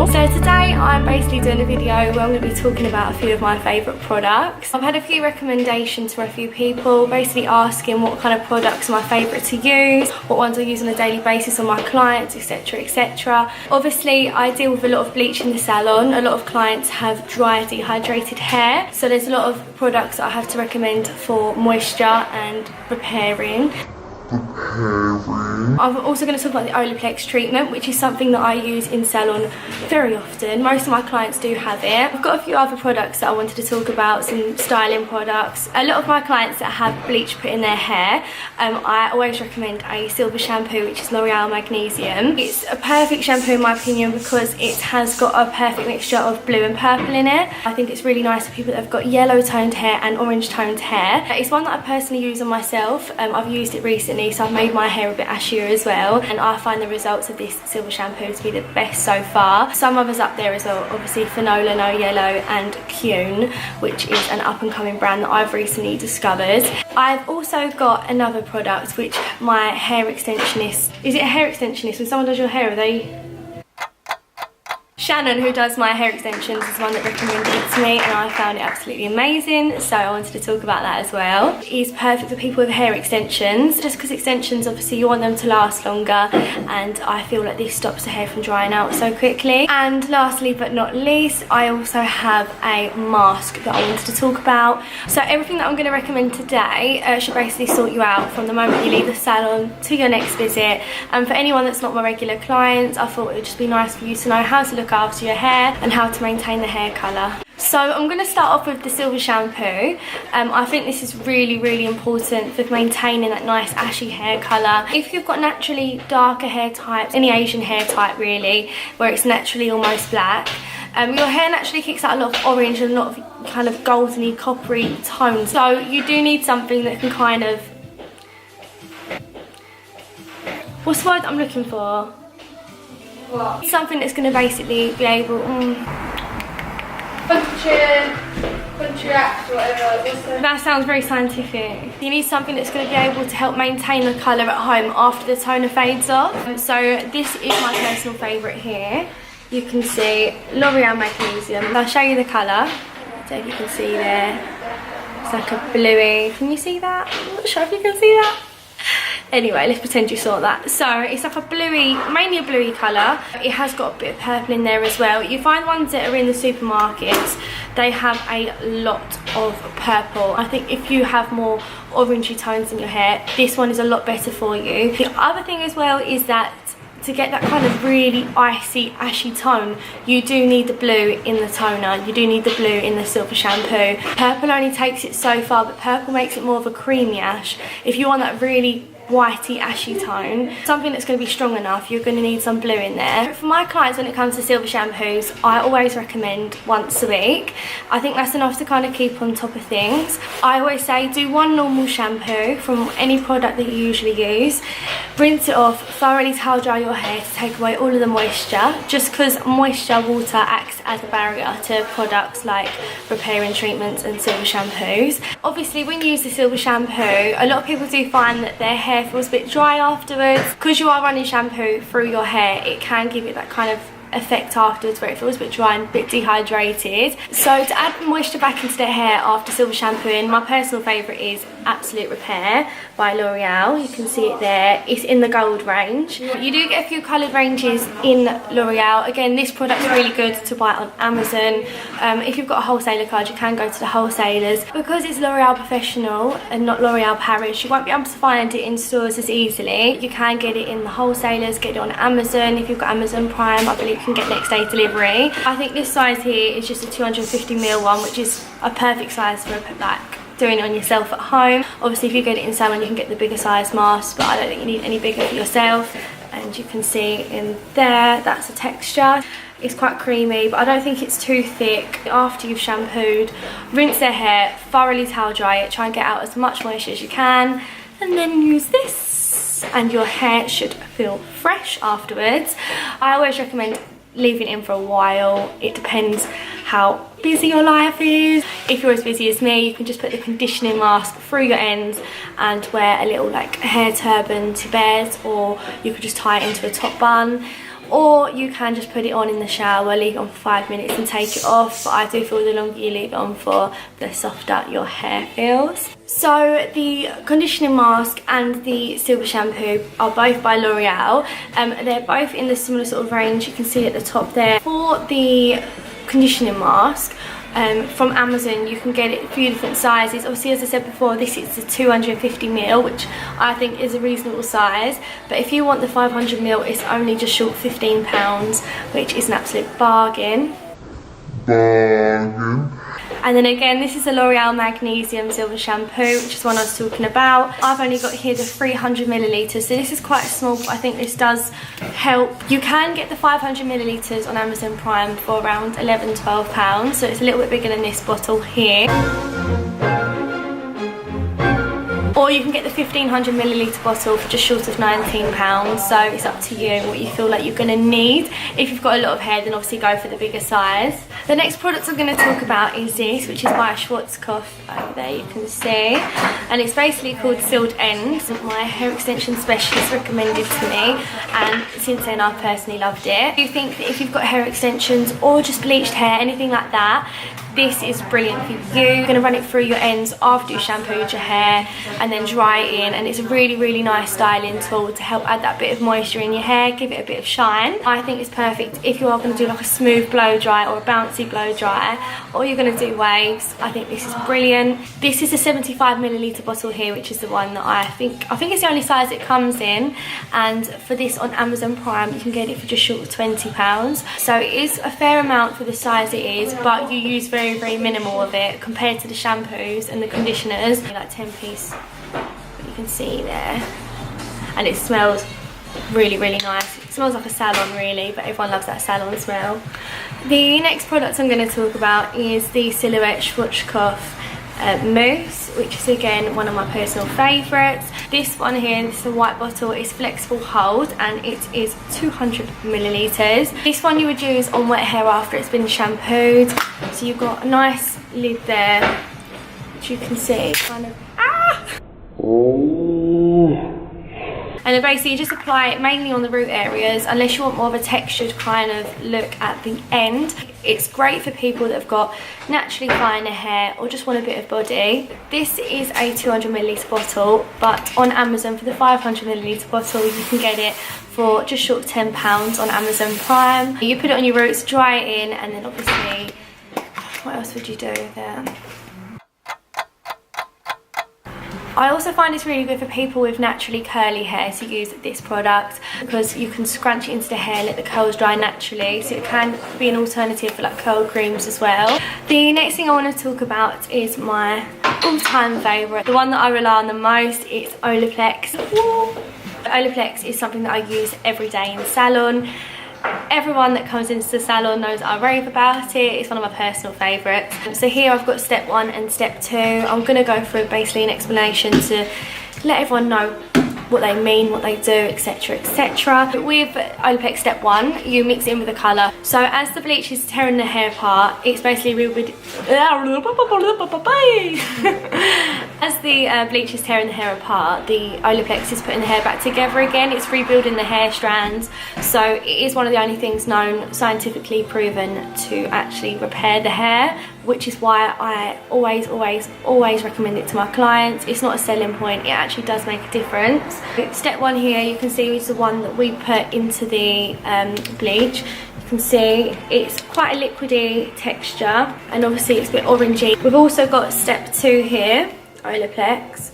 LOreal. So today I'm basically doing a video where I'm going to be talking about a few of my favourite products. I've had a few recommendations from a few people basically asking what kind of products are my favourite to use, what ones I use on a daily basis on my clients, etc, etc. Obviously I deal with a lot of bleach in the salon. A lot of clients have dry, dehydrated hair, so there's a lot of products that I have to recommend for moisture and repairing. I'm also going to talk about the Olaplex treatment, which is something that I use in salon very often. Most of my clients do have it. I've got a few other products that I wanted to talk about, some styling products. A lot of my clients that have bleach put in their hair, I always recommend a silver shampoo, which is L'Oreal Magnesium. It's a perfect shampoo in my opinion because it has got a perfect mixture of blue and purple in it. I think it's really nice for people that have got yellow toned hair and orange toned hair. It's one that I personally use on myself. I've used it recently, so I've made my hair a bit ashier as well, and I find the results of this silver shampoo to be the best so far. Some others up there as well, obviously Fanola No Yellow and Cune, which is an up and coming brand that I've recently discovered. I've also got another product which my hair extensionist, is it a hair extensionist? When someone does your hair, are they... Shannon, who does my hair extensions, is one that recommended it to me and I found it absolutely amazing, so I wanted to talk about that as well. It is perfect for people with hair extensions, just because extensions, obviously you want them to last longer, and I feel like this stops the hair from drying out so quickly. And lastly but not least, I also have a mask that I wanted to talk about. So everything that I'm going to recommend today should basically sort you out from the moment you leave the salon to your next visit. And for anyone that's not my regular clients, I thought it would just be nice for you to know how to look after your hair and how to maintain the hair colour. So I'm going to start off with the silver shampoo. I think this is really important for maintaining that nice ashy hair colour. If you've got naturally darker hair types, any Asian hair type really, where it's naturally almost black, your hair naturally kicks out a lot of orange and a lot of kind of goldeny, coppery tones. So you do need something that can kind of... What's the word I'm looking for? What? Something that's going to basically be able... Contract, whatever. That sounds very scientific. You need something that's going to be able to help maintain the colour at home after the toner fades off. So this is my personal favourite here. You can see L'Oreal Magnesium. I'll show you the colour. So if you can see there, it's like a bluey. Can you see that? I'm not sure if you can see that. Anyway, let's pretend you saw that. So it's like a bluey, mainly a bluey colour. It has got a bit of purple in there as well. You find ones that are in the supermarkets, they have a lot of purple. I think if you have more orangey tones in your hair, this one is a lot better for you. The other thing as well is that to get that kind of really icy, ashy tone, you do need the blue in the toner. You do need the blue in the silver shampoo. Purple only takes it so far, but purple makes it more of a creamy ash. If you want that really whitey ashy tone, something that's going to be strong enough, you're going to need some blue in there. For my clients, when it comes to silver shampoos, I always recommend once a week. I think that's enough to kind of keep on top of things. I always say do one normal shampoo from any product that you usually use, rinse it off, thoroughly towel dry your hair to take away all of the moisture, just because moisture, water acts as a barrier to products like repairing treatments and silver shampoos. Obviously when you use the silver shampoo, a lot of people do find that their hair feels a bit dry afterwards. Because you are running shampoo through your hair, it can give it that kind of effect afterwards where it feels a bit dry and a bit dehydrated. So to add moisture back into the hair after silver shampooing, my personal favourite is Absolute Repair by L'Oreal. You can see it there. It's in the gold range. You do get a few coloured ranges in L'Oreal. Again, this product's really good to buy on Amazon. If you've got a wholesaler card, you can go to the wholesalers. Because it's L'Oreal Professional and not L'Oreal Paris, you won't be able to find it in stores as easily. You can get it in the wholesalers, get it on Amazon. If you've got Amazon Prime, I believe you can get next day delivery. I think this size here is just a 250ml one, which is a perfect size for like doing it on yourself at home. Obviously if you get it in salon you can get the bigger size mask, but I don't think you need any bigger for yourself. And you can see in there, that's the texture. It's quite creamy, but I don't think it's too thick. After you've shampooed, rinse their hair, thoroughly towel dry it, try and get out as much moisture as you can, and then use this and your hair should feel fresh afterwards. I always recommend leaving it in for a while. It depends how busy your life is. If you're as busy as me, you can just put the conditioning mask through your ends and wear a little like hair turban to bed, or you could just tie it into a top bun. or you can just put it on in the shower, leave it on for 5 minutes and take it off. But I do feel the longer you leave it on for, the softer your hair feels. So the conditioning mask and the silver shampoo are both by L'Oreal. They're both in the similar sort of range. You can see at the top there. For the conditioning mask, from Amazon, you can get it a few different sizes. Obviously, as I said before, this is the 250ml, which I think is a reasonable size. But if you want the 500ml, it's only just short £15, which is an absolute bargain. And then again, this is a L'Oreal Magnesium Silver Shampoo, which is one I was talking about. I've only got here the 300ml, so this is quite small, but I think this does help. You can get the 500ml on Amazon Prime for around £11–12, so it's a little bit bigger than this bottle here. Or you can get the 1500ml bottle for just short of £19, so it's up to you what you feel like you're going to need. If you've got a lot of hair, then obviously go for the bigger size. The next product I'm going to talk about is this, which is by Schwarzkopf. Over there you can see, and it's basically called Sealed Ends. My hair extension specialist recommended to me, and since then I've personally loved it. You think that if you've got hair extensions or just bleached hair, anything like that, this is brilliant for you. You're going to run it through your ends after you shampooed your hair and then dry it in, and it's a really nice styling tool to help add that bit of moisture in your hair, give it a bit of shine. I think it's perfect if you are going to do like a smooth blow dry or a bouncy blow dry, or you're going to do waves. I think this is brilliant. This is a 75ml bottle here, which is the one that I think it's the only size it comes in, and for this on Amazon Prime you can get it for just short of £20. So it is a fair amount for the size it is, but you use very minimal of it compared to the shampoos and the conditioners. Like 10-piece, you can see there, and it smells really nice. It smells like a salon really, but everyone loves that salon smell. The next product I'm going to talk about is the Silhouette Schwarzkopf mousse, which is again one of my personal favourites. This one here, this is a white bottle, is flexible hold, and it is 200ml. This one you would use on wet hair after it's been shampooed. So you've got a nice lid there, which you can see kind of and then basically you just apply it mainly on the root areas, unless you want more of a textured kind of look at the end. It's great for people that have got naturally finer hair or just want a bit of body. This is a 200ml bottle, but on Amazon for the 500ml bottle you can get it for just short of £10 on Amazon Prime. You put it on your roots, dry it in, and then obviously, what else would you do there? I also find it's really good for people with naturally curly hair to use this product, because you can scrunch it into the hair, let the curls dry naturally, so it can be an alternative for like curl creams as well. The next thing I want to talk about is my all-time favourite, the one that I rely on the most. It's Olaplex. Olaplex is something that I use every day in the salon. Everyone that comes into the salon knows I rave about it. It's one of my personal favourites. So here I've got step 1 and step 2. I'm going to go through basically an explanation to let everyone know what they mean, what they do, etc, etc. With Olaplex step 1, you mix it in with the colour. So as the bleach is tearing the hair apart, it's basically as the bleach is tearing the hair apart, the Olaplex is putting the hair back together again. It's rebuilding the hair strands. So it is one of the only things known, scientifically proven, to actually repair the hair, which is why I always recommend it to my clients. It's not a selling point, it actually does make a difference. Step 1 here, you can see, is the one that we put into the bleach. You can see it's quite a liquidy texture, and obviously it's a bit orangey. We've also got step 2 here, Olaplex,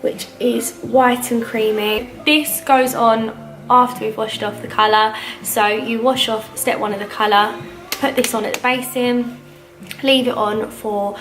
which is white and creamy. This goes on after we've washed off the colour. So you wash off step 1 of the colour, put this on at the basin, leave it on for,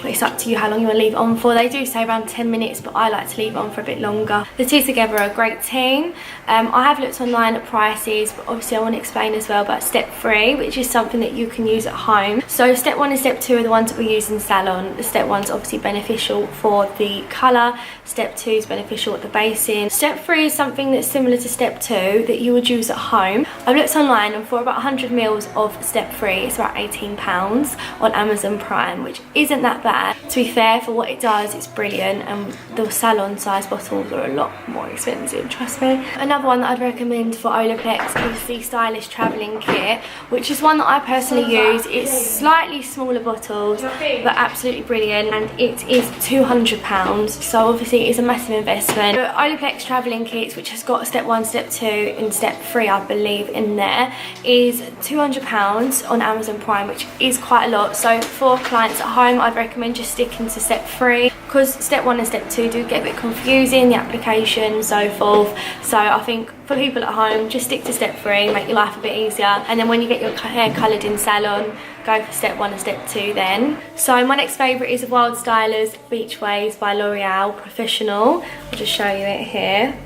it's up to you how long you want to leave it on for. They do say around 10 minutes, but I like to leave it on for a bit longer. The two together are a great team. I have looked online at prices, but obviously I want to explain as well about step 3, which is something that you can use at home. So step 1 and step 2 are the ones that we use in the salon. The step 1's obviously beneficial for the colour. Step 2 is beneficial at the basin. Step 3 is something that's similar to step 2 that you would use at home. I've looked online, and for about 100ml of step 3, it's about £18 on Amazon Prime, which isn't isn't that bad. To be fair, for what it does, it's brilliant, and the salon size bottles are a lot more expensive, trust me. Another one that I'd recommend for Olaplex is the Stylish Travelling Kit, which is one that I personally use. It's slightly smaller bottles, but absolutely brilliant, and it is £200, so obviously it's a massive investment. But Olaplex Travelling Kits, which has got step 1, step 2 and step 3 I believe in there, is £200 on Amazon Prime, which is quite a lot. So for clients at home, I'd recommend just sticking to step 3, because step 1 and step 2 do get a bit confusing, the application and so forth. So I think for people at home, just stick to step 3, make your life a bit easier, and then when you get your hair coloured in salon, go for step 1 and step 2 then. So my next favourite is Wild Stylers Beach Waves by L'Oreal Professional. I'll just show you it here.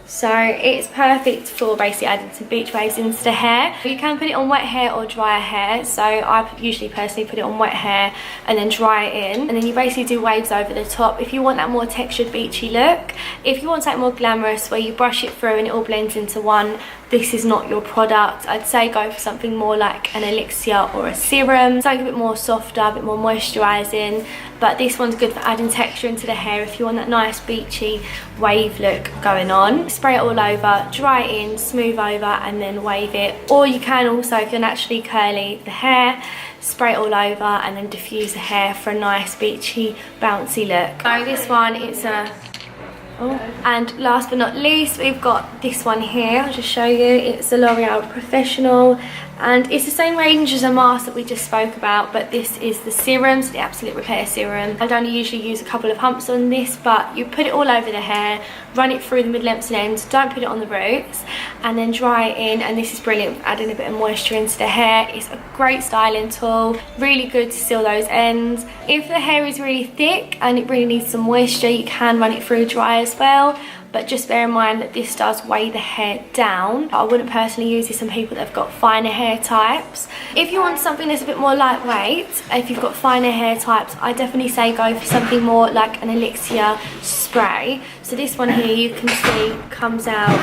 So it's perfect for basically adding some beach waves into the hair. You can put it on wet hair or dry hair. So I usually personally put it on wet hair and then dry it in. And then you basically do waves over the top if you want that more textured beachy look. If you want something more glamorous where you brush it through and it all blends into one, this is not your product. I'd say go for something more like an elixir or a serum. Something a bit more softer, a bit more moisturising. But this one's good for adding texture into the hair if you want that nice beachy wave look going on. Spray it all over, dry it in, smooth over, and then wave it. Or you can also, if you're naturally curly the hair, spray it all over and then diffuse the hair for a nice beachy bouncy look. So this one, it's a and last but not least, we've got this one here. I'll just show you. It's the L'Oreal Professional, and it's the same range as a mask that we just spoke about, but this is the serum, so the Absolute Repair Serum. I'd only usually use a couple of pumps on this, but you put it all over the hair, run it through the mid-lengths and ends, don't put it on the roots, and then dry it in. And this is brilliant for adding a bit of moisture into the hair. It's a great styling tool, really good to seal those ends. If the hair is really thick and it really needs some moisture, you can run it through dry as well, but just bear in mind that this does weigh the hair down. I wouldn't personally use this on people that have got finer hair types. If you want something that's a bit more lightweight, if you've got finer hair types, I definitely say go for something more like an elixir spray. So this one here, you can see, comes out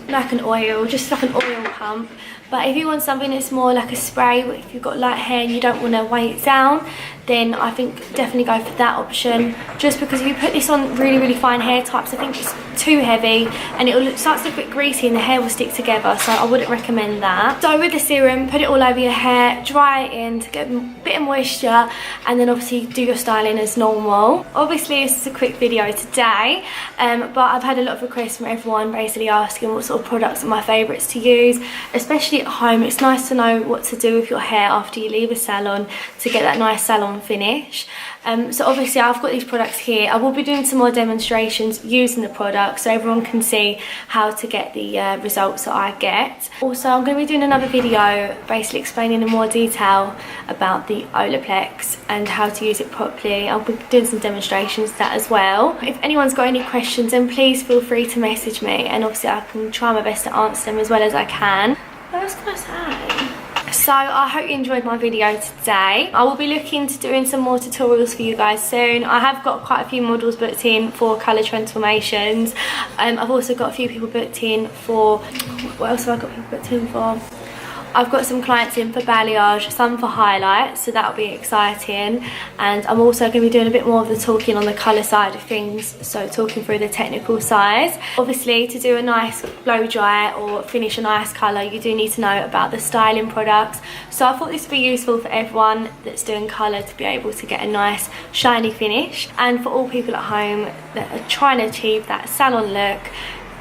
like an oil, just like an oil pump. But if you want something that's more like a spray, if you've got light hair and you don't want to weigh it down, then I think definitely go for that option. Just because if you put this on really fine hair types, I think it's too heavy and it starts to look a bit greasy and the hair will stick together, so I wouldn't recommend that. So with the serum, put it all over your hair, dry it in to get a bit of moisture, and then obviously do your styling as normal. Obviously this is a quick video today, but I've had a lot of requests from everyone basically asking what sort of products are my favourites to use, especially at home. It's nice to know what to do with your hair after you leave a salon to get that nice salon finish. So obviously I've got these products here. I will be doing some more demonstrations using the products so everyone can see how to get the results that I get. Also, I'm going to be doing another video basically explaining in more detail about the Olaplex and how to use it properly. I'll be doing some demonstrations of that as well. If anyone's got any questions, then please feel free to message me, and obviously I can try my best to answer them as well as I can. What else can I say? So I hope you enjoyed my video today. I will be looking to doing some more tutorials for you guys soon. I have got quite a few models booked in for colour transformations. I've also got a few people booked in for, what else have I got people booked in for? I've got some clients in for balayage, some for highlights, so that'll be exciting. And I'm also going to be doing a bit more of the talking on the colour side of things, so talking through the technical side. Obviously, to do a nice blow dry or finish a nice colour, you do need to know about the styling products. So I thought this would be useful for everyone that's doing colour to be able to get a nice shiny finish, and for all people at home that are trying to achieve that salon look,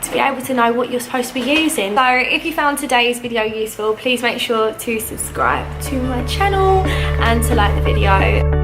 to be able to know what you're supposed to be using. So if you found today's video useful, please make sure to subscribe to my channel and to like the video.